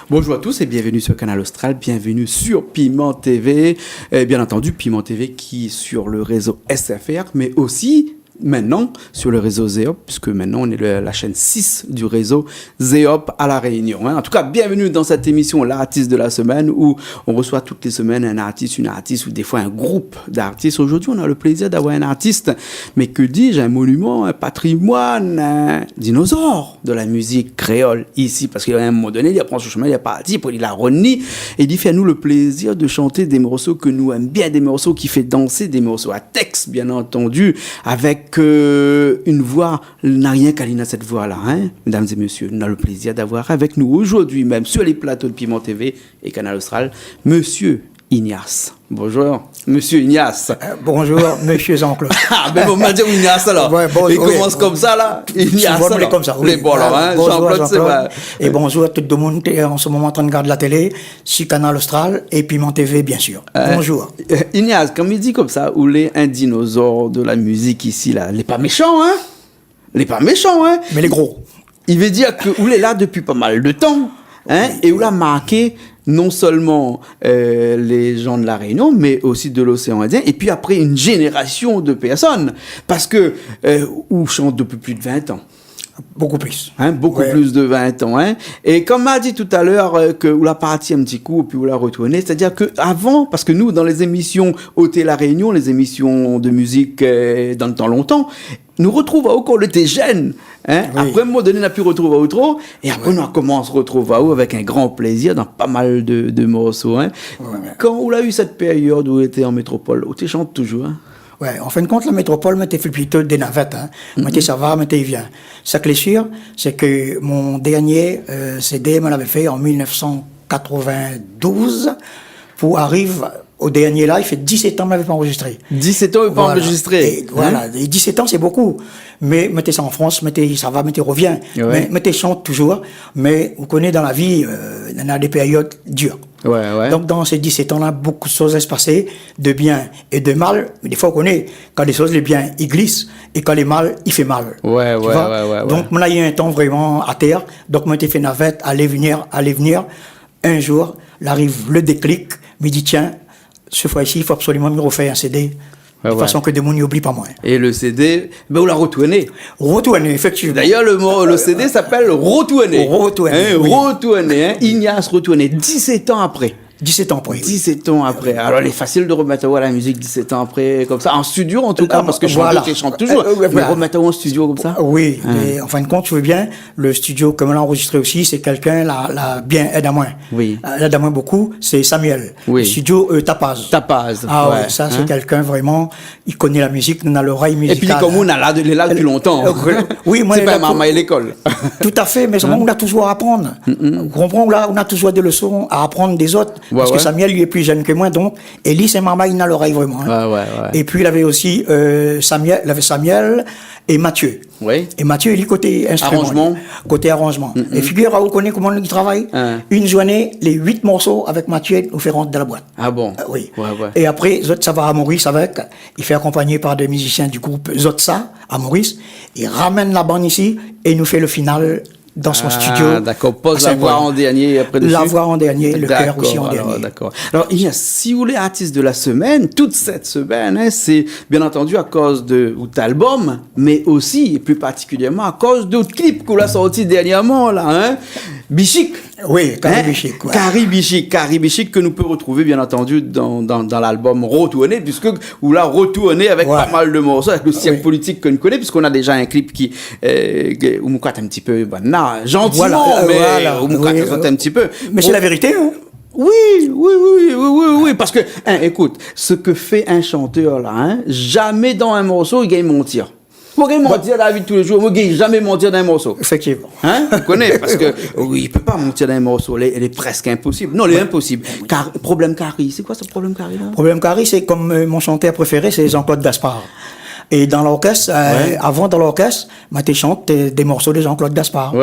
Bonjour à tous et bienvenue sur Canal Austral, bienvenue sur Piment TV. Bien entendu, Piment TV qui est sur le réseau SFR, mais aussi maintenant sur le réseau Zéop, puisque maintenant on est la chaîne 6 du réseau Zéop à La Réunion. En tout cas, bienvenue dans cette émission, l'artiste de la semaine, où on reçoit toutes les semaines un artiste, une artiste, ou des fois un groupe d'artistes. Aujourd'hui, on a le plaisir d'avoir un artiste, mais que dis-je, un monument, un patrimoine, un dinosaure de la musique créole ici, parce qu'à un moment donné, il apprend son chemin, il est parti, puis il a renié, et il fait à nous le plaisir de chanter des morceaux que nous aimons bien, des morceaux qui fait danser, des morceaux à texte, bien entendu, avec une voix n'a rien qu'à l'ina cette voix-là, hein? Mesdames et messieurs, nous avons le plaisir d'avoir avec nous aujourd'hui même sur les plateaux de Piment TV et Canal Austral, Monsieur Ignace. Bonjour, Monsieur Ignace. Bonjour, Monsieur Jean-Claude. Ah, ben on m'a dit Ignace alors. Ouais, bon, il commence comme ça là. Ignace alors. Comme ça. Oui. Bon alors, hein, Jean-Claude, c'est vrai. Et bonjour à tout le monde qui est en ce moment en train de regarder la télé, sur Canal Austral et Piment TV, bien sûr. Bonjour. Ignace, comme il dit comme ça, où est un dinosaure de la musique ici là, il n'est pas méchant, hein? Il n'est pas méchant, hein? Mais les gros. Il veut dire que où est là depuis pas mal de temps, hein? Et où l'a marqué non seulement les gens de La Réunion, mais aussi de l'océan Indien, et puis après une génération de personnes, parce que où chante depuis plus de 20 ans. Beaucoup plus. Hein, beaucoup plus de 20 ans. Hein. Et comme m'a dit tout à l'heure, que vous l'a parti un petit coup, puis vous l'a retourné, c'est-à-dire qu'avant, parce que nous, dans les émissions Ôté La Réunion, les émissions de musique dans le temps longtemps, nous retrouvons où quand on était jeunes. Hein? Oui. Après, à un moment donné, on a pu retrouver où trop, et après, on a commencé à retrouver où avec un grand plaisir dans pas mal de morceaux. Hein? Quand on a eu cette période où on était en métropole, on chante toujours. Hein? Ouais, en fin de compte, la métropole m'était fait plutôt des navettes, hein. M'était ça va, m'était vient. Ce qui est sûr, c'est que mon dernier CD me l'avait fait en 1992 pour arriver au dernier là, il fait 17 ans, il m'avait pas enregistré. 17 ans, il pas enregistré. Voilà, et 17 ans, c'est beaucoup. Mais mettez ça en France, mettez ça va, mettez revient. Ouais. Mettez chante toujours. Mais vous connaissez dans la vie, il y en a des périodes dures. Ouais. Donc dans ces 17 ans-là, beaucoup de choses se passer, de bien et de mal. Mais des fois, on connaît, quand les choses, les biens, ils glissent, et quand les mal, il fait mal. Ouais. Donc, là, il y a un temps vraiment à terre. Donc, moi, j'ai fait navette, aller venir. Un jour, il arrive le déclic, me dit, tiens, ce fois-ci, il faut absolument me refaire un CD. De façon que des gens n'y oublient pas moins. Et le CD, ben, on l'a retourné. Retourné, effectivement. D'ailleurs, le CD s'appelle Retourné. Retourné, hein. Ignace Retourné, 17 ans après. 17 ans après. 17 ans après. Alors, il est facile de remettre à la musique 17 ans après, comme ça. En studio, en tout cas, parce que je chante toujours. Mais remettre en studio comme ça. Oui, mais en fin de compte, tu veux bien, le studio, comme on l'a enregistré aussi, c'est quelqu'un, la bien aide à moi. Oui. Aide à moi beaucoup, c'est Samuel. Oui. Le studio Tapaz. Ah ouais, ça, c'est quelqu'un vraiment, il connaît la musique, on a l'oreille musicale. Et puis, comme on a là depuis longtemps. Oui, moi, c'est pas maman à l'école. Tout à fait, mais on a toujours à apprendre. Vous comprenez, là, on a toujours des leçons à apprendre des autres. Parce que Samuel, lui, est plus jeune que moi, donc, Elie, c'est maman, il a l'oreille vraiment. Hein. Et puis, il avait aussi Samuel et Mathieu. Oui. Et Mathieu, il est côté instrument. Côté arrangement. Et figure, vous connaissez comment il travaille. Une journée, les 8 morceaux avec Mathieu, nous fait rentrer dans la boîte. Ah bon? Oui. Et après, ça va à Maurice avec. Il fait accompagner par des musiciens du groupe Zotsa à Maurice. Il ramène la bande ici et nous fait le final dans son studio. D'accord, pose la voix en dernier après dessus. La voix en dernier, le cœur aussi en dernier. D'accord. Alors, Ignace, si vous voulez artiste de la semaine, toute cette semaine, hein, c'est bien entendu à cause de votre album, mais aussi, et plus particulièrement, à cause d'autres clips qu'on a sortis dernièrement, là, hein. Bichic. Oui, Carrie Bichic. Ouais. Carrie Bichic que nous pouvons retrouver, bien entendu, dans l'album Retourné, puisque vous l'avez retourné avec pas mal de morceaux, avec le siècle politique que nous connaissons, puisqu'on a déjà un clip qui, où nous un petit peu, gentiment, mais où nous un petit peu. Mais c'est la vérité, hein. Oui, parce que, écoute, ce que fait un chanteur, là, hein, jamais dans un morceau, il gagne mentir. Moi, je mentir dans la vie de tous les jours. Moi, je ne jamais mentir dans un morceau. Effectivement. Hein? Tu connais? Parce que, oui, il ne peut pas mentir dans un morceau. Elle est presque impossible. Non, elle est impossible. Problème Carrie. C'est quoi ce problème Carrie, là? Problème Carrie, c'est comme mon chanteur préféré, c'est Jean-Claude Gaspard. Et dans l'orchestre, avant dans l'orchestre, je chante des morceaux de Jean-Claude Gaspard.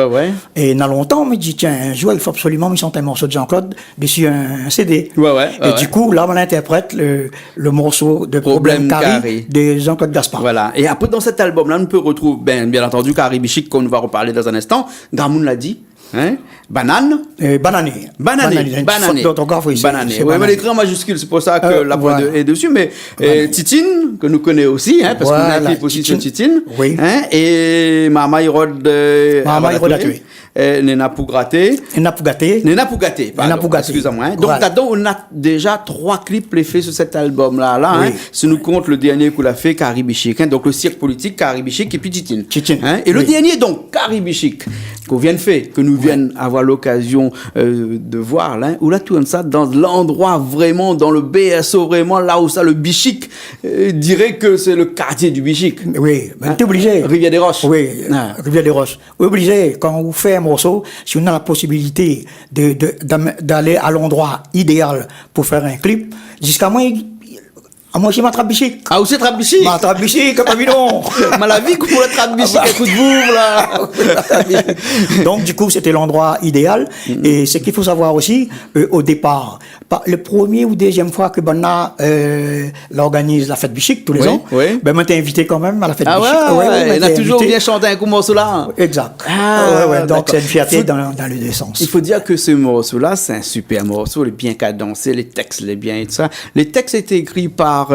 Et dans longtemps, je me dis, tiens, un jour, il faut absolument me chanter un morceau de Jean-Claude dessus un CD. Et du coup, là, on interprète le morceau de Problème Carré de Jean-Claude Gaspard. Voilà. Et après, dans cet album-là, on peut retrouver, bien entendu, Caribe Chic, qu'on va reparler dans un instant. Gramoun l'a dit. Hein? Banane. Banané. Banané. Oui, mais l'écrit en majuscule, c'est pour ça que la pointe est dessus. Mais Titine, que nous connaissons aussi, hein, parce qu'on a un clip aussi sur Titine. Oui. Hein, et Mama Irod a tué. Nena Pougraté. Excusez-moi. Hein. Donc, là-dedans, on a déjà 3 clips les faits sur cet album-là. Hein, si nous compte le dernier qu'on a fait, Caribe Chic. Hein, donc, le cirque politique, Caribe Chic et puis Titine. Hein, et le dernier, donc, Caribe Chic, qu'on vient de faire, que nous viennent avoir l'occasion de voir, là, où là, tout ça, dans l'endroit vraiment, dans le BSO, vraiment, là où ça, le Bichic, dirait que c'est le quartier du Bichic. Oui, ben, t'es obligé. Rivière des Roches. Oui, Rivière des Roches. Obligé, quand vous faites un morceau, si on a la possibilité d'aller à l'endroit idéal pour faire un clip, jusqu'à moi, moi, je m'attrape bichic. Ah, où c'est trappe bichic? M'attrape bichic, comme bidon. Mais la vie, pour le trappe bichic, écoute vous, là. Donc, du coup, c'était l'endroit idéal. Et ce qu'il faut savoir aussi, au départ, le premier ou deuxième fois que Bonna l'organise la fête bichic tous les ans, ben, moi, t'es invité quand même à la fête bichic. Il a toujours bien chanté un coup morceau là. Exact. Donc, c'est une fierté dans les deux sens. Il faut dire que ce morceau-là, c'est un super morceau, il est bien cadencé, les textes, les bien et tout ça. Les textes étaient écrits par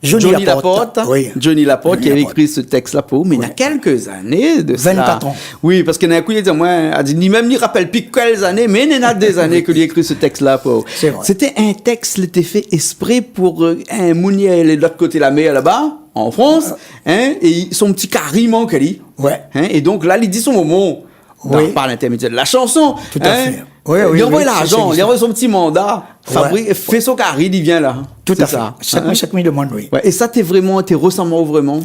Johnny Laporte. Johnny Laporte qui avait écrit ce texte-là pour mais il y a quelques années de 24 ans. Oui, parce qu'il y a un coup, il dit, moi, ni même ni rappelle plus quelles années, mais il y a des années qu'il a écrit ce texte-là pour. C'était un texte qui était fait exprès pour un mounier de l'autre côté de la mer là-bas, en France, hein, et son petit cariment qu'elle dit. Hein, et donc là, il dit son moment. Par l'intermédiaire de la chanson. Tout à fait. Il envoie l'argent, il envoie son petit mandat, fait son carré, il vient là. Tout à fait. 7 000 de moins, oui. Et ça, t'es ressemblant vraiment?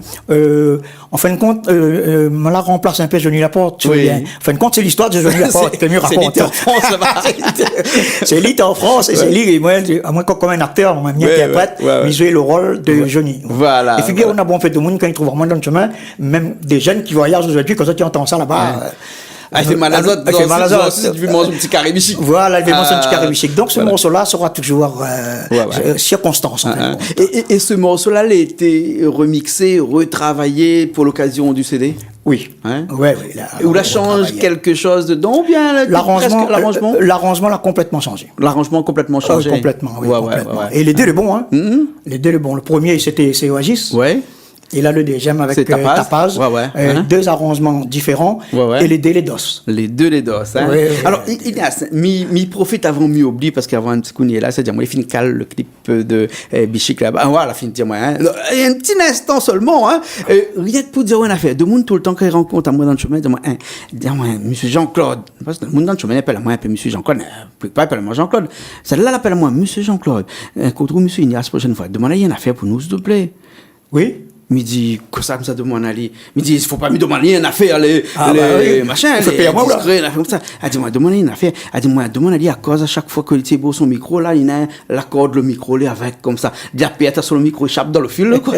En fin de compte, me la remplace un peu Johnny Laporte, tu vois bien. En fin de compte, c'est l'histoire de Johnny Laporte que mieux raconte. C'est l'île en France, là-bas. C'est l'île en France, et c'est l'île, moi, comme un acteur, moi, m'y interprète, mais jouer le rôle de Johnny. Voilà. Et puis bien, on a bon fait de monde quand ils trouvent vraiment dans le chemin, même des jeunes qui voyagent aujourd'hui, quand tu entends ça là-bas. Il fait mal à l'autre. Tu veux manger un petit carré bichic. Voilà, il fait manger un petit carré bichic. Donc, ce morceau-là sera toujours circonstance. Et ce morceau-là, il a été remixé, retravaillé pour l'occasion du CD? Oui. Ou la change quelque chose dedans ou bien l'arrangement l'a complètement changé. L'arrangement complètement changé. Complètement, oui. Et les deux, le bon, hein. Les deux, le bon. Le premier, c'est Oasis. Et là, le deuxième avec Tapaz. Deux arrangements différents. Et les deux, les DOS. Les deux, les DOS. Hein? Alors, il y a, mi profite avant, mi oublie, parce qu'avant un petit coup, il est là, c'est-à-dire, moi, il finit cale le clip de Bichic là-bas. Voilà, fin de dire, moi, hein. Il y a un petit instant seulement, hein. Rien que pour dire une affaire. De monde, tout le temps, quand il rencontre à moi dans le chemin, dis-moi, monsieur Jean-Claude. Parce que le monde dans le chemin, il appelle à moi un peu monsieur Jean-Claude. Pas appelle à moi Jean-Claude. Celle-là, l'appelle à moi monsieur Jean-Claude. Contre monsieur Ignace, prochaine fois. Demandez, il y a une affaire pour nous, s'il te plaît. Oui. Me dit, comme ça de mon ali. Me dit, il faut pas me demander une affaire, les machins, les discrets, comme ça. Elle dit, moi, demandez une affaire. Elle dit, moi, demande ali à cause à chaque fois que il beau son micro, là, il a l'accorde le micro, là, avec, comme ça. Dia Pierre, sur le micro, échappe dans le fil, quoi.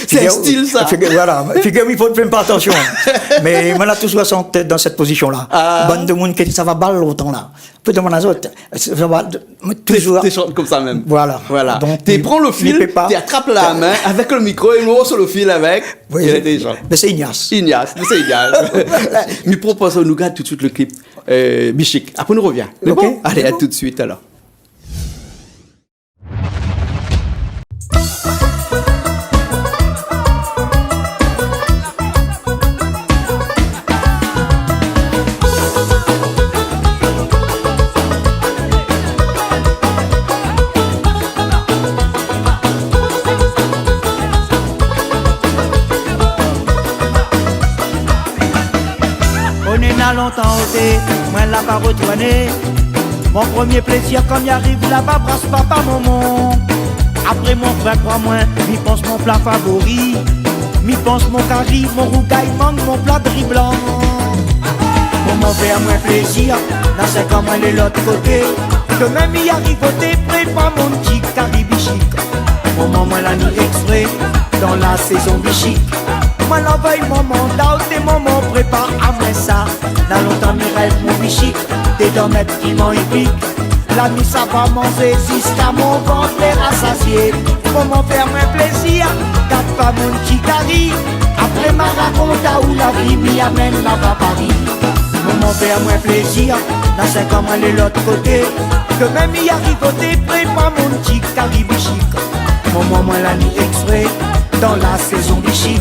C'est un style, ça. Voilà. Figure, il faut ne faire pas attention. Mais, moi, là, toujours dans cette position-là. Bande de monde qui ça va balle longtemps, là. Peu de mon azote. Ça va, toujours. T'es comme ça même. Voilà. Donc, tu prends le fil, tu attrapes la main avec le micro, et nous, sur le fil avec. Oui, mais c'est Ignace. C'est Ignace. Nous proposons, nous garde tout de suite le clip Bichic. Après, nous revient. Bon? Allez, à tout de suite, alors. Longtemps ôté, moi l'a pas retourné. Mon premier plaisir quand il arrive là-bas, brasse papa maman. Après mon frère, crois-moi, m'y pense mon plat favori. M'y pense mon curry, mon rougail, mon plat de riz blanc. Pour m'en faire moins plaisir, dans 5 ans, moi de l'autre côté. Que même y arrive côté, prépare mon petit curry bichic. Maman, moi la nuit exprès, dans la saison bichique. Moi l'envoie maman, d'out et maman prépare à moi ça. Dans longtemps mes rêves, mon bichique, t'es dans mes piments hippiques. La mise ça va manger jusqu'à mon ventre rassasié. Maman faire moi plaisir, garde pas mon petit cari. Après ma raconte à où la vie m'y amène là-bas à Paris. Maman faire moi plaisir, dans 5 ans aller l'autre côté. Que même y arrive au prépare mon petit cari bichique. Maman moi la nuit exprès, dans la saison bichique.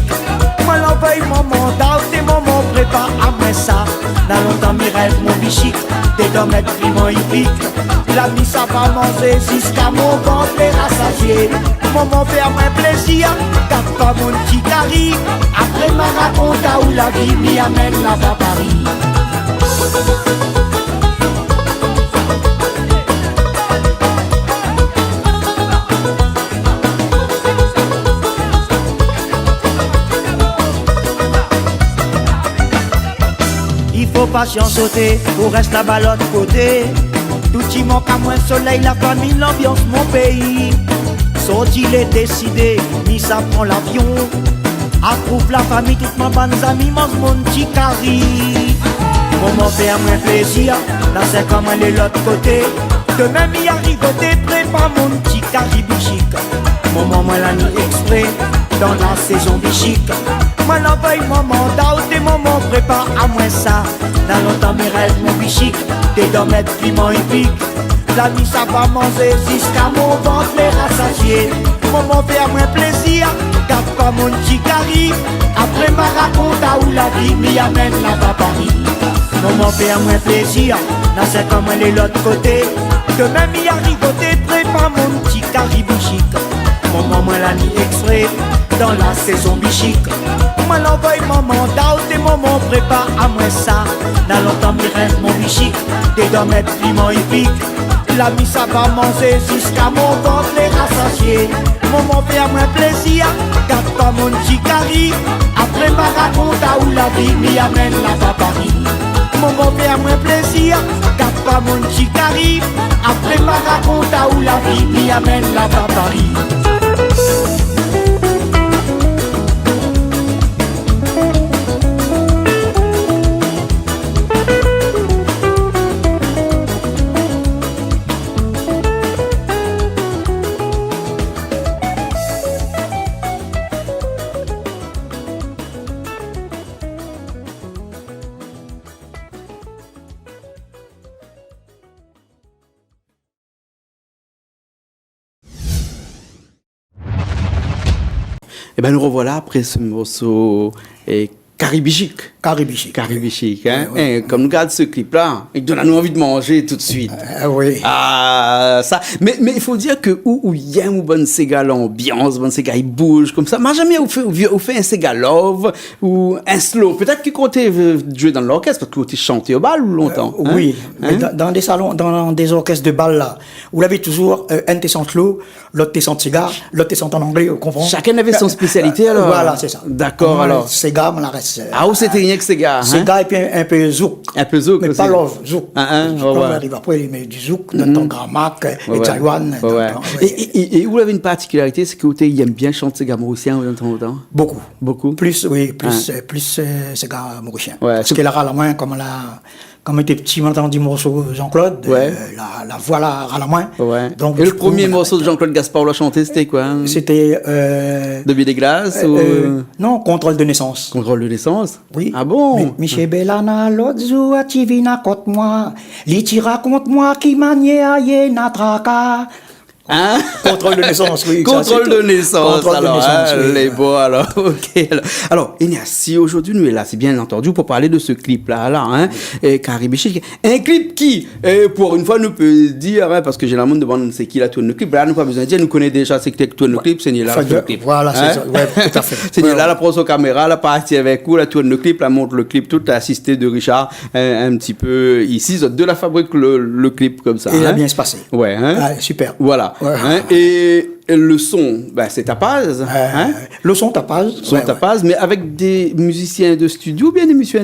Moi l'envoie maman, d'out et maman prépare à moi ça. Dans longtemps mes rêves, mon bichique, t'es dans mes piments hippiques. La vie ça va manger jusqu'à mon ventre rassasié. Maman faire moi plaisir, garde pas mon petit cari. Après ma raconte à où la vie m'y amène là-bas à Paris. Il faut patience sauter, pour reste là-bas l'autre côté. Tout y manque à moins soleil, la famille, l'ambiance, mon pays. Sorti il est décidé, ni ça prend l'avion. Approuve la famille, toutes mes bonnes amies, mange mon petit cari. Maman fait moins plaisir, dans 5 ans aller l'autre côté. Que même y arrive au prépare mon petit cari bichique. Maman moi la nuit exprès, dans la saison bichique. Moi l'envoie maman, d'out et maman prépare à moi ça. Dans longtemps mes rêves, mon bichique, t'es dans mes piments hippiques. La nuit ça va manger jusqu'à mon ventre rassasié. Maman fait à moi plaisir, garde pas mon petit cari. Après ma raconte à où la vie m'y amène là-bas à Paris. Maman fait à moi plaisir, dans 5 ans moi l'autre côté. Que même y arrive au prépare mon petit cari bichique. Maman moi la nuit exprès, dans la saison bichique. Moi l'envoie maman, d'out et maman prépare à moi ça. Dans longtemps mes rêves, mon bichique, t'es dans mes piments hippiques. La vie ça va manger jusqu'à mon ventre rassasié. Maman fait à moi plaisir, garde pas mon petit cari. Après ma raconte à où la vie m'y amène là-bas à Paris. Maman fait à moi plaisir, garde pas mon petit cari. Après ma raconte à où la vie m'y amène là-bas à Paris. Et ben nous revoilà après ce morceau caribichique. Caribichique, hein. Ouais. Comme nous regarde ce clip-là, il donne à nous envie de manger tout de suite. Oui. Ah, ça. Mais il faut dire que où il y a une bonne Sega l'ambiance, bonne Sega il bouge comme ça. Moi jamais on fait un Sega love ou un slow. Peut-être qu'il comptait jouer dans l'orchestre parce que vous chanté au bal longtemps. Oui. Mais dans des salons, dans des orchestres de bal là, vous l'avez toujours un tesson slow, l'autre tesson Sega, l'autre tesson en anglais, vous comprenez? Chacun avait son spécialité alors. Voilà, c'est ça. D'accord alors. Sega, on la reste. Ah où c'était rien que Sega. Sega et puis un peu zouk. Un peu zouk. Mais aussi. pas love, zouk. On arrive après, il met du zouk, dans ton gramac, et Taïwan. Et vous avez une particularité, c'est que vous aimez bien chanter Sega mauricien de temps en temps? Beaucoup. Plus Sega mauricien. Ouais, parce qu'elle a à la main, comme on était petit, on entend du morceau Jean-Claude, la voix là à la main. Ouais. Donc, et le premier morceau de Jean-Claude Gaspard l'a chanté, c'était quoi? C'était De Billet des Glaces non, Contrôle de naissance. Contrôle de naissance? Oui. Ah bon? Michel Bellana, l'autre jour, tu viens contre moi. Li raconte-moi qui maniait aïe natraka. Hein? Contrôle de naissance, oui. Contrôle de naissance. Contrôle alors, de naissance, oui. Les beaux, alors, ok. Alors, Enéas, si aujourd'hui nous est là, c'est bien entendu pour parler de ce clip-là, hein, Caribichique. Un clip qui, pour une fois, nous peut dire, hein, parce que généralement, on demande c'est qui la tourne le clip. Là, nous pas besoin de dire, nous connaissons déjà c'est qui la tourne le clip, c'est Nila la tourne le clip. Voilà, c'est ça. Ouais, tout à fait. C'est Nila la prend son caméra, la partie avec vous, la tourne le clip, la montre le clip, tout assisté de Richard, un petit peu ici, de la fabrique le clip comme ça. Et il a bien se passé. Ouais, hein. Ah, super. Voilà. Ouais. Hein, et le son, ben, c'est Tapaz. Hein? Le son Tapaz. Tapaz, mais avec des musiciens de studio ou bien des musiciens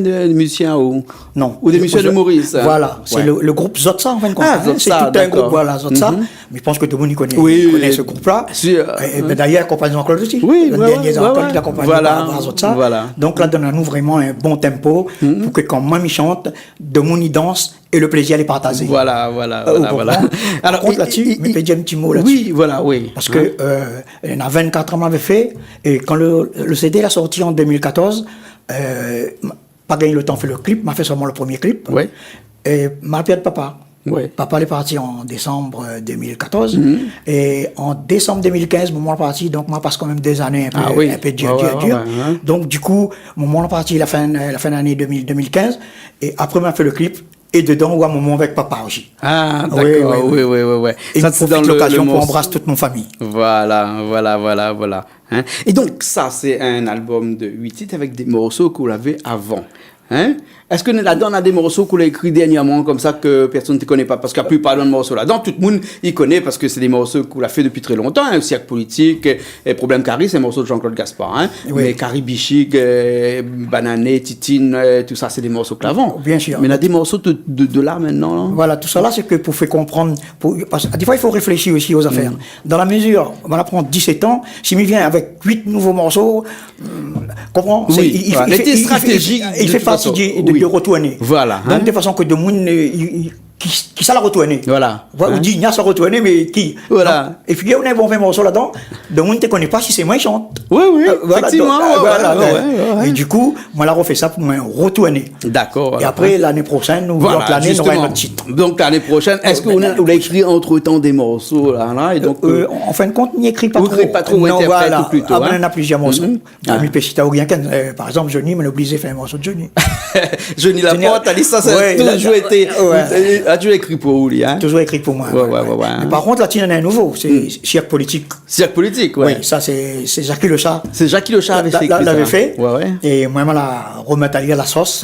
non. Ou des musiciens de Maurice. Voilà, c'est le groupe Zotsa en fin de compte. C'est tout un groupe, voilà, Zotsa. Mais je pense que tout le monde connaît ce groupe-là. D'ailleurs, accompagne Jean-Claude aussi. Oui, le dernier Jean-Claude, il accompagne Zotsa. Voilà. Donc là, donne-nous vraiment un bon tempo pour que quand moi, il chante, de mon y danse et le plaisir les partager. Voilà. Alors, contre là-dessus, je vais dire un petit mot là-dessus. Oui, voilà, oui. Parce que, il y en a 24 ans, m'avait fait, et quand le CD l'a sorti en 2014, pas gagné le temps de faire le clip, m'a fait seulement le premier clip. Oui. Et m'a appelé papa. Oui. Papa est parti en décembre 2014. Et en décembre 2015, mon est parti, donc moi passe quand même des années un peu dur. Donc du coup, mon moment est parti la fin d'année 2015. Et après, m'a fait le clip. Et dedans, on a un moment avec papa aussi. Ah, d'accord, oui. Et ça, c'est dans l'occasion pour embrasser toute mon famille. Voilà. Hein? Et donc, ça, c'est un album de 8 titres avec des morceaux qu'on avait avant. Hein? Est-ce que là-dedans, on a des morceaux qu'on a écrits dernièrement, comme ça, que personne ne te connaît pas? Parce qu'il n'y a plus pas de morceaux là-dedans. Tout le monde y connaît parce que c'est des morceaux qu'on a fait depuis très longtemps. Hein, aussi avec Politique, et Problème Carré, c'est un morceau de Jean-Claude Gaspard. Hein? Oui. Mais Carré Bichic, Banané, Titine, tout ça, c'est des morceaux que l'avant. Bien sûr. Mais il y a des morceaux de là maintenant. Là. Voilà, tout ça là, c'est que pour faire comprendre. Parce que des fois, il faut réfléchir aussi aux affaires. Dans la mesure, on va prendre 17 ans, s'il me vient avec 8 nouveaux morceaux, comprends? Oui, il fait stratégique. Il fait partie de retourner. Voilà. Donc, de façon que de monde qui ça l'a retourné. Voilà. On dit, il y a ça retourné, mais qui? Voilà. Donc, et puis, on a un bon morceau là-dedans, de monde ne te connaît pas si c'est moi qui chante. Oui, voilà, effectivement. Donc, et du coup, moi, la refait ça pour me retourner. D'accord. Et après, l'année prochaine, donc l'année, on aura un autre titre. Donc, l'année prochaine, est-ce qu'on a écrit entre-temps des morceaux là et donc, en fin de compte, on n'écrit pas trop. On n'écrit pas trop, on interprète plutôt. Après, on a plusieurs morceaux. Par exemple, Johnny, mais obligé de faire un morceau de Johnny. Johnny Laporte, t'as dit ça, ça a toujours été. A toujours écrit pour lui, hein? Toujours écrit pour moi. Ouais. Mais par contre, là, il y en a un nouveau, c'est Cirque Politique. Cirque Politique, ouais. Oui, ça, c'est Jackie Le Chat. C'est Jackie Le Chat avait fait. L'avait fait. Ouais. Et moi, je la remettre à la sauce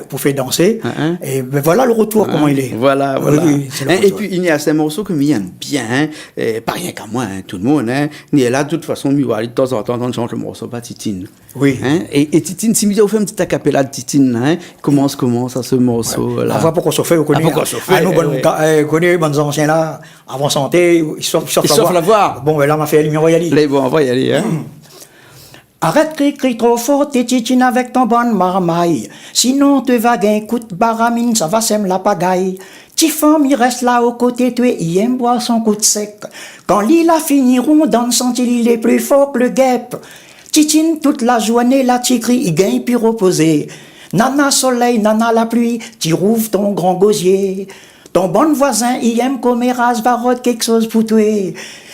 pour faire danser. Et ben voilà le retour, comment il est. Voilà. Oui, et puis, il y a ces morceaux que j'aime bien, pas rien qu'à moi, tout le monde, hein. Il est là, de toute façon, il va aller de temps en temps, on change le morceau, pas Titine. Oui. Et Titine, si vous fait un petit acapella de Titine, hein, comment à ce morceau-là? On voit pourquoi ça fait, vous connaissez. Nous connaissons bonnes anciens là, avant santé, ils sauf la voix. Bon, ben là, m'a fait, on va y aller. Bon, on va y aller, hein. Arrête cri trop fort, t'es titine avec ton bonne marmaille. Sinon, te va gain coup de baramine, ça va sème la pagaille. Tifam, il reste là aux côtés, tu il aime boire son coup de sec. Quand l'île a finiront, dans le sentier, il est plus fort que le guêpe. Titine toute la journée, la tigri, il gagne puis reposer. Nana soleil, nana la pluie, tu rouvres ton grand gosier. Ton bon voisin, il aime comme rase, va rôder quelque chose pour toi.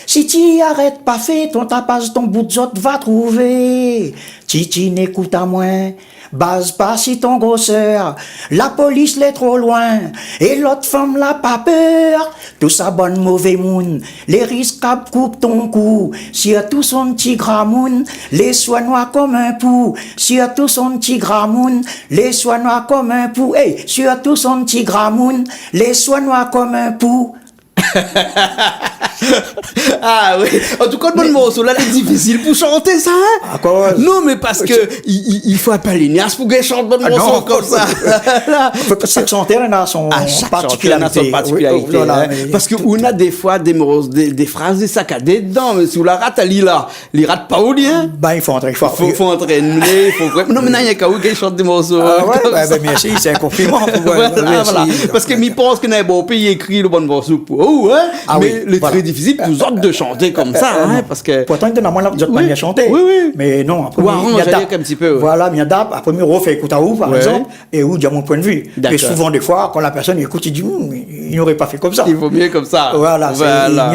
Si tu arrêtes pas fait, ton tapage, ton bout de zot va trouver. Titi n'écoute à moins, base pas si ton grosseur. La police l'est trop loin, et l'autre femme l'a pas peur. Tout ça bonne mauvais moun, les risques coupe ton cou. Surtout son petit gramoun, les soins noirs comme un pou. Surtout son petit gramoun, les soins noirs comme un pou. Hey, surtout son petit gramoun, les soins noirs comme un pou. Ah oui, en tout cas, le bon morceau là, c'est difficile pour chanter ça. Hein? À cause? Non, mais parce que il faut appeler Ignace pour qu'elle chante bon morceau comme ça. Chaque chanteur a son particularité. Parce qu'on a des fois des phrases saccadées dedans, mais si on la rate, elle rate pas au lien. Ben, il faut entraîner. Faut entraîner. Non, mais il y a qu'à qu'elle chante des morceaux. Ah ouais, ben merci, c'est un compliment. Voilà. Parce que je pense que dans un bon pays, écrit le bon morceau pour eux, hein. Mais c'est très difficile pour vous autres de chanter comme ça, hein, parce que... Pourtant, il y en a moins là, vous êtes pas bien chanter. Oui. Mais non, après, il y a un petit peu. Voilà, il y a d'ap, après, il refait écoute à où, par exemple, et où, de mon point de vue. Et souvent, des fois, quand la personne écoute, il dit, il n'aurait pas fait comme ça. Il vaut mieux comme ça. Voilà,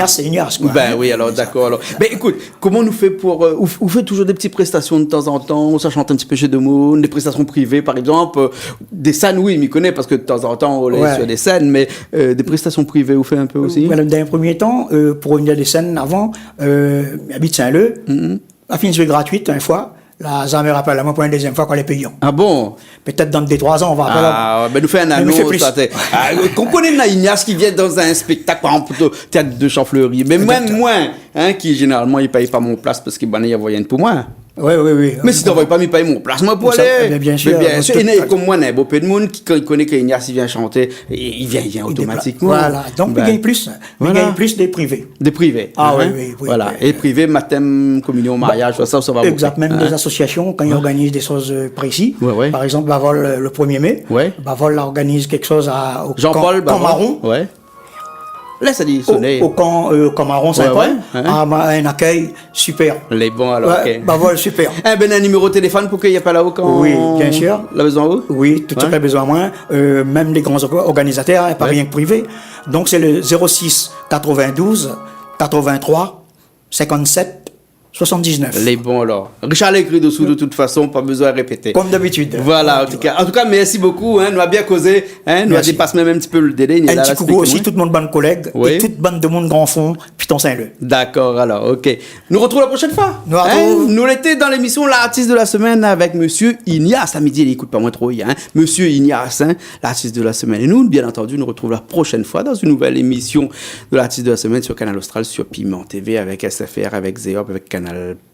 c'est Ignace, quoi. Ben oui, alors, d'accord. Alors. Ben écoute, comment on nous fait pour... Vous faites toujours des petites prestations de temps en temps, ça chante un petit peu chez Demoun, des prestations privées, par exemple, des scènes, oui, il m'y connaît, parce que de temps en temps, on est sur des scènes, mais des prestations privées, vous faites un peu aussi? Dans un premier temps, pour revenir des scènes avant, habite Saint-Leu, a fait une soirée gratuite une fois, Là, ça me rappelle, moi, pour une deuxième fois qu'on est payant. Ah bon? Peut-être dans 2-3 ans, on va appeler. Ah, ben nous fait un annonce. Qu'on connaît Ignace qui vient dans un spectacle, par exemple, au théâtre de Champfleury. Mais même moi, hein, qui généralement, il paye pas mon place parce qu'il y a moyen pour moi. Oui. Mais si tu n'envoies pas, il paye mon place, moi, pour aller. Bien sûr. Et comme moi, il y a beaucoup de monde qui connaît qu'Ignace vient chanter, il vient automatiquement. Voilà. Donc, il gagne plus. Il gagne plus des privés. Des privés. Ah oui. Voilà. Et privés, baptême, communion, mariage, ça va beaucoup. Exact. Même des associations, quand ils organisent des choses précises. Par exemple, Bavol, le 1er mai. Bavol organise quelque chose au Jean-Paul Camaron. Ouais. Là, ça dit sonner. Au camp Camaron Saint-Paul, un accueil super. Les bons alors. Ouais, bah voilà, super. Un numéro de téléphone pour qu'il n'y ait pas là-haut quand. Oui, bien sûr. La besoin où? Oui, tout à fait besoin moins. Même les grands organisateurs, pas rien que privé. Donc c'est le 06 92 83 57 79. Les bons alors. Richard l'a écrit dessous de toute façon, pas besoin de répéter. Comme d'habitude. Voilà, en tout cas, merci beaucoup. Nous avons bien causé. Nous avons dépassé même un petit peu le délai. Un petit coucou aussi, toute mon bonne collègue et toute bande de monde grand fond, Piton Saint-Leu. D'accord, alors, ok. Nous retrouvons la prochaine fois. Nous l'étions dans l'émission L'artiste de la semaine avec Monsieur Ignace. À midi, il n'écoute pas moins trop. Monsieur Ignace, l'artiste de la semaine. Et nous, bien entendu, nous retrouvons la prochaine fois dans une nouvelle émission de l'artiste de la semaine sur Canal Austral, sur Piment TV, avec SFR, avec Zéop, avec Canal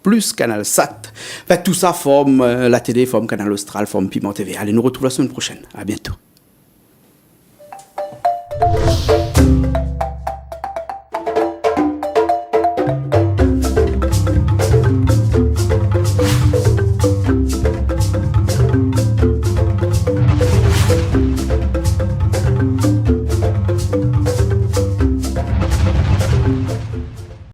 Plus, Canal Sat. En fait, tout ça forme la télé, forme Canal Austral, forme Piment TV. Allez, nous retrouvons la semaine prochaine. À bientôt.